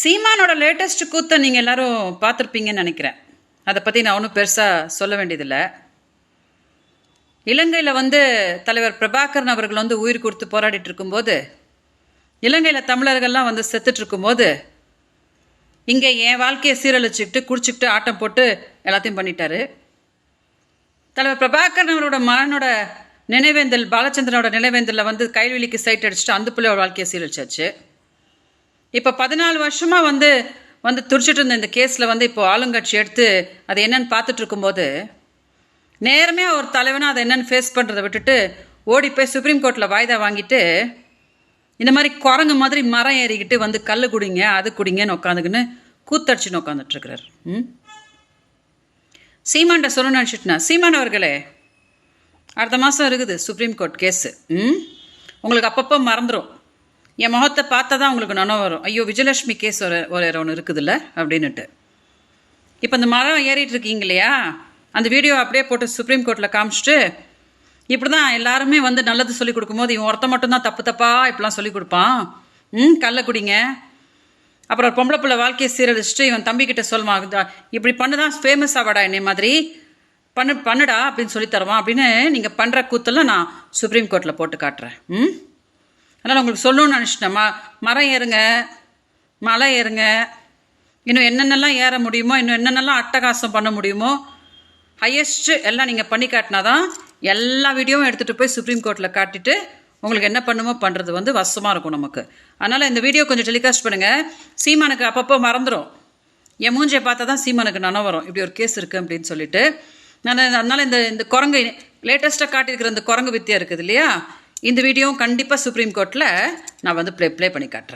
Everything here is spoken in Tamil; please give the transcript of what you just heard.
சீமானோட லேட்டஸ்ட் கூத்தை நீங்கள் எல்லாரும் பார்த்துருப்பீங்கன்னு நினைக்கிறேன். அதை பற்றி நான் ஒன்றும் பெருசாக சொல்ல வேண்டியதில்லை. இலங்கையில் தலைவர் பிரபாகரன் அவர்கள் உயிர் கொடுத்து போராடிட்டு இருக்கும்போது, இலங்கையில் தமிழர்கள்லாம் செத்துட்டு இருக்கும்போது, இங்கே என் வாழ்க்கையை சீரழிச்சுக்கிட்டு குடிச்சிக்கிட்டு ஆட்டம் போட்டு எல்லாத்தையும் பண்ணிட்டாரு. தலைவர் பிரபாகரன் அவரோட மகனோட நினைவேந்தல், பாலச்சந்திரனோட நினைவேந்தலில் கைவெளிக்கு சைட் அடிச்சுட்டு அந்த பிள்ளையோட வாழ்க்கையை சீரழிச்சாச்சு. இப்போ 14 வருஷமாக துடிச்சிட்டு இருந்த இந்த கேஸில் இப்போ ஆளுங்கட்சி எடுத்து அது என்னன்னு பார்த்துட்டு இருக்கும்போது, நேரமே ஒரு தலைவனாக அதை என்னென்னு ஃபேஸ் பண்ணுறதை விட்டுட்டு ஓடி போய் சுப்ரீம் கோர்ட்டில் வாய்தா வாங்கிட்டு இந்த மாதிரி குரங்கு மாதிரி மரம் ஏறிக்கிட்டு கல் குடிங்க அது குடிங்கன்னு உட்காந்துக்குன்னு கூத்தடிச்சுன்னு உட்காந்துட்ருக்கிறார். சீமான்ட்ட சொல்லணும்னு நினச்சிட்டுனா, சீமான் அவர்களே, அடுத்த மாதம் இருக்குது சுப்ரீம் கோர்ட் கேஸு. உங்களுக்கு அப்பப்போ மறந்துடும். என் முகத்தை பார்த்தா தான் உங்களுக்கு நினைவு வரும், ஐயோ விஜயலட்சுமி கேஸ் ஒரு ஒன்று இருக்குதுல்ல அப்படின்னுட்டு. இப்போ இந்த மரம் ஏறிட்டு இருக்கீங்க இல்லையா, அந்த வீடியோ அப்படியே போட்டு சுப்ரீம் கோர்ட்டில் காமிச்சிட்டு, இப்படி தான் எல்லாருமே நல்லது சொல்லிக் கொடுக்கும்போது இவன் ஒருத்த மட்டும்தான் தப்பு தப்பாக இப்படிலாம் சொல்லிக் கொடுப்பான், கல்லை குடிங்க, அப்புறம் ஒரு பொம்பளை பிள்ளை வாழ்க்கையை சீரழிச்சிட்டு இவன் தம்பிக்கிட்ட சொல்லுவான், இப்படி பண்ணுதான் ஃபேமஸ் ஆவாடா என்னை மாதிரி பண்ணுடா அப்படின்னு சொல்லி தருவான் அப்படின்னு நீங்கள் பண்ணுற கூத்தெல்லாம் நான் சுப்ரீம் கோர்ட்டில் போட்டு காட்டுறேன். அதனால் உங்களுக்கு சொல்லணும்னு நினச்சிட்டேன். மரம் ஏறுங்க, மலை ஏறுங்க, இன்னும் என்னென்னலாம் ஏற முடியுமோ, இன்னும் என்னென்னலாம் அட்டகாசம் பண்ண முடியுமோ, ஹையஸ்ட்டு எல்லாம் நீங்கள் பண்ணி காட்டினாதான் எல்லா வீடியோவும் எடுத்துகிட்டு போய் சுப்ரீம் கோர்ட்டில் காட்டிட்டு உங்களுக்கு என்ன பண்ணுமோ பண்ணுறது வசமாக இருக்கும் நமக்கு. அதனால் இந்த வீடியோ கொஞ்சம் டெலிகாஸ்ட் பண்ணுங்கள். சீமானுக்கு அப்பப்போ மறந்துடும். என் மூஞ்சியை பார்த்தா தான் சீமானுக்கு நினைவு வரும், இப்படி ஒரு கேஸ் இருக்குது அப்படின்னு சொல்லிட்டு. அதனால் இந்த குரங்கு லேட்டஸ்ட்டாக காட்டியிருக்கிற இந்த குரங்கு வித்தியா இருக்குது இல்லையா, இந்த வீடியோவும் கண்டிப்பாக சுப்ரீம் கோர்ட்டில் நான் ப்ளே பண்ணி காட்டுறேன்.